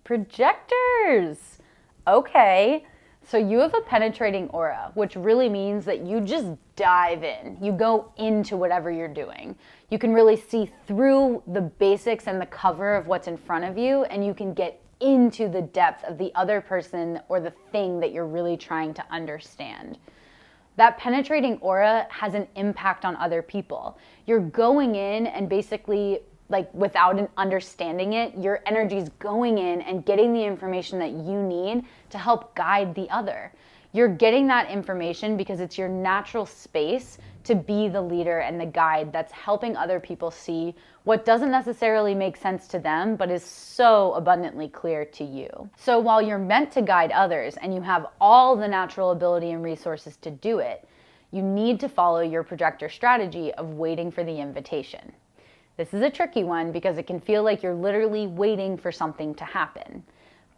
Projectors! Okay, so you have a penetrating aura, which really means that you just dive in. You go into whatever you're doing. You can really see through the basics and the cover of what's in front of you, and you can get into the depth of the other person or the thing that you're really trying to understand. That penetrating aura has an impact on other people. You're going in and basically, like, without understanding it, your energy is going in and getting the information that you need to help guide the other. You're getting that information because it's your natural space to be the leader and the guide that's helping other people see what doesn't necessarily make sense to them, but is so abundantly clear to you. So while you're meant to guide others and you have all the natural ability and resources to do it, you need to follow your projector strategy of waiting for the invitation. This is a tricky one because it can feel like you're literally waiting for something to happen.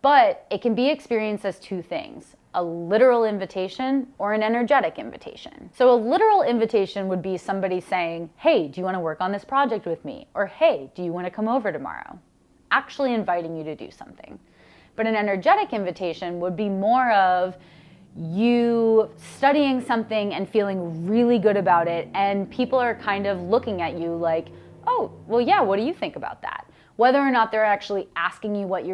But it can be experienced as two things: a literal invitation or an energetic invitation. So a literal invitation would be somebody saying, hey, do you want to work on this project with me? Or hey, do you want to come over tomorrow? Actually inviting you to do something. But an energetic invitation would be more of you studying something and feeling really good about it, and people are kind of looking at you like, oh, well, yeah, what do you think about that? Whether or not they're actually asking you what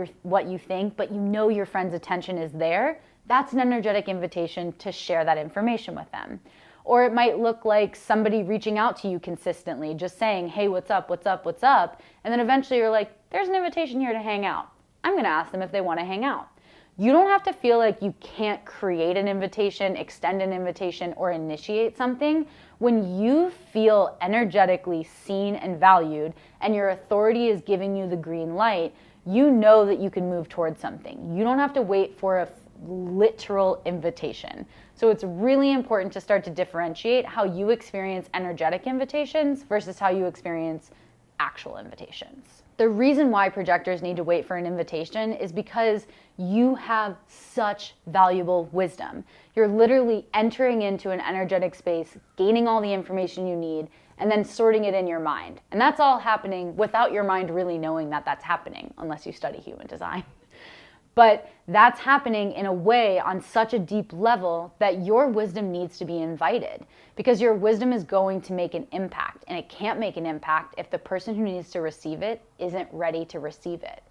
you think, but you know your friend's attention is there, that's an energetic invitation to share that information with them. Or it might look like somebody reaching out to you consistently, just saying, hey, what's up, what's up, what's up? And then eventually you're like, there's an invitation here to hang out. I'm going to ask them if they want to hang out. You don't have to feel like you can't create an invitation, extend an invitation, or initiate something. When you feel energetically seen and valued, and your authority is giving you the green light, you know that you can move towards something. You don't have to wait for a literal invitation. So it's really important to start to differentiate how you experience energetic invitations versus how you experience actual invitations. The reason why projectors need to wait for an invitation is because you have such valuable wisdom. You're literally entering into an energetic space, gaining all the information you need, and then sorting it in your mind. And that's all happening without your mind really knowing that that's happening, unless you study human design. But that's happening in a way on such a deep level that your wisdom needs to be invited, because your wisdom is going to make an impact, and it can't make an impact if the person who needs to receive it isn't ready to receive it.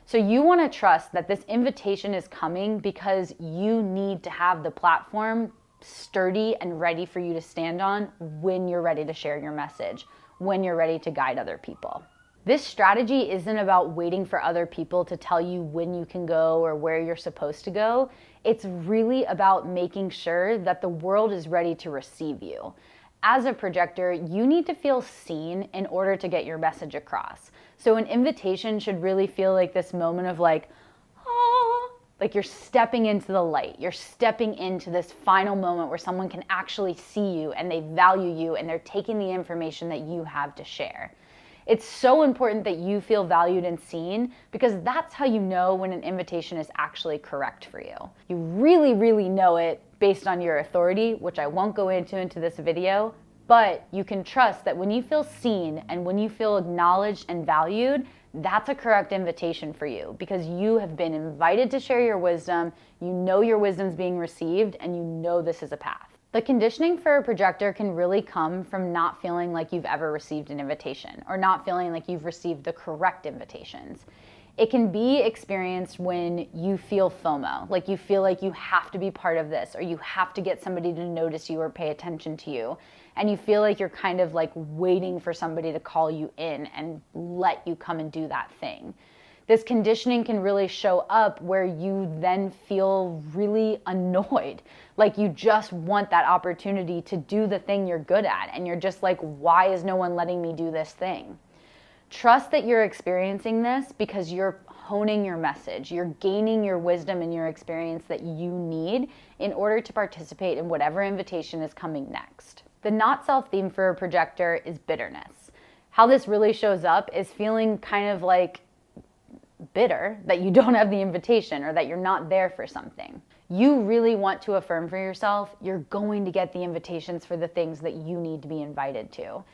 So you want to trust that this invitation is coming because you need to have the platform sturdy and ready for you to stand on when you're ready to share your message, when you're ready to guide other people. This strategy isn't about waiting for other people to tell you when you can go or where you're supposed to go. It's really about making sure that the world is ready to receive you. As a projector, you need to feel seen in order to get your message across. So an invitation should really feel like this moment of like, ah, like you're stepping into the light. You're stepping into this final moment where someone can actually see you and they value you and they're taking the information that you have to share. It's so important that you feel valued and seen, because that's how you know when an invitation is actually correct for you. You really, really know it based on your authority, which I won't go into this video, but you can trust that when you feel seen and when you feel acknowledged and valued, that's a correct invitation for you, because you have been invited to share your wisdom, you know your wisdom's being received, and you know this is a path. The conditioning for a projector can really come from not feeling like you've ever received an invitation, or not feeling like you've received the correct invitations. It can be experienced when you feel FOMO, like you feel like you have to be part of this, or you have to get somebody to notice you or pay attention to you, and you feel like you're kind of like waiting for somebody to call you in and let you come and do that thing. This conditioning can really show up where you then feel really annoyed, like you just want that opportunity to do the thing you're good at, and you're just like, why is no one letting me do this thing? Trust that you're experiencing this because you're honing your message. You're gaining your wisdom and your experience that you need in order to participate in whatever invitation is coming next. The not self theme for a projector is bitterness. How this really shows up is feeling kind of like bitter that you don't have the invitation or that you're not there for something. You really want to affirm for yourself, you're going to get the invitations for the things that you need to be invited to.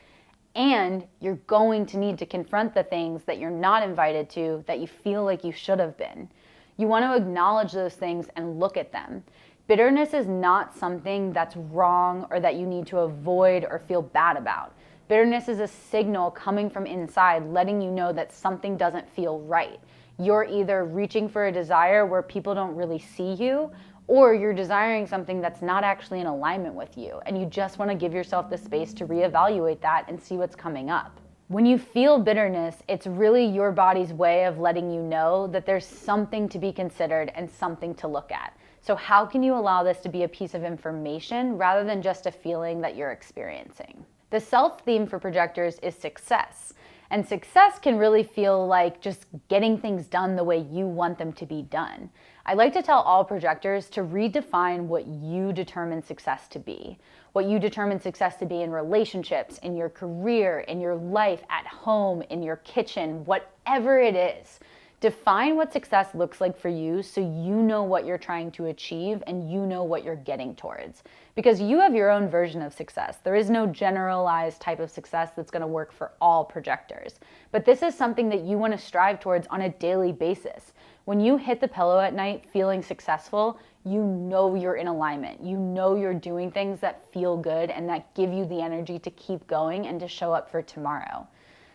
And you're going to need to confront the things that you're not invited to that you feel like you should have been. You want to acknowledge those things and look at them. Bitterness is not something that's wrong or that you need to avoid or feel bad about. Bitterness is a signal coming from inside, letting you know that something doesn't feel right. You're either reaching for a desire where people don't really see you, or you're desiring something that's not actually in alignment with you, and you just want to give yourself the space to reevaluate that and see what's coming up. When you feel bitterness, it's really your body's way of letting you know that there's something to be considered and something to look at. So how can you allow this to be a piece of information rather than just a feeling that you're experiencing? The self theme for projectors is success. And success can really feel like just getting things done the way you want them to be done. I like to tell all projectors to redefine what you determine success to be. What you determine success to be in relationships, in your career, in your life, at home, in your kitchen, whatever it is. Define what success looks like for you so you know what you're trying to achieve and you know what you're getting towards. Because you have your own version of success. There is no generalized type of success that's going to work for all projectors. But this is something that you want to strive towards on a daily basis. When you hit the pillow at night feeling successful, you know you're in alignment. You know you're doing things that feel good and that give you the energy to keep going and to show up for tomorrow.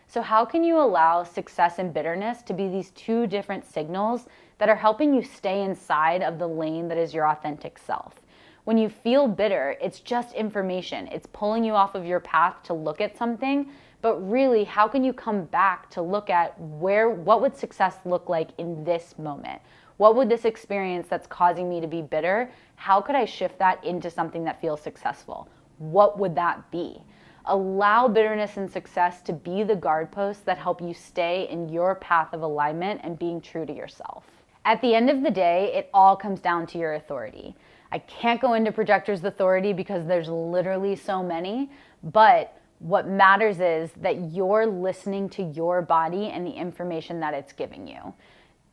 So how can you allow success and bitterness to be these two different signals that are helping you stay inside of the lane that is your authentic self? When you feel bitter, it's just information. It's pulling you off of your path to look at something, but really, how can you come back to look at what would success look like in this moment? What would this experience that's causing me to be bitter, how could I shift that into something that feels successful? What would that be? Allow bitterness and success to be the guideposts that help you stay in your path of alignment and being true to yourself. At the end of the day, it all comes down to your authority. I can't go into projectors' authority because there's literally so many, but what matters is that you're listening to your body and the information that it's giving you.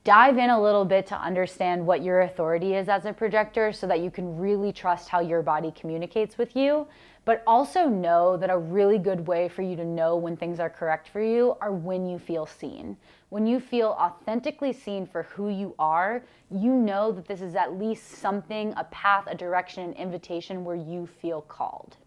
Dive in a little bit to understand what your authority is as a projector so that you can really trust how your body communicates with you. But also know that a really good way for you to know when things are correct for you are when you feel seen. When you feel authentically seen for who you are, you know that this is at least something, a path, a direction, an invitation where you feel called.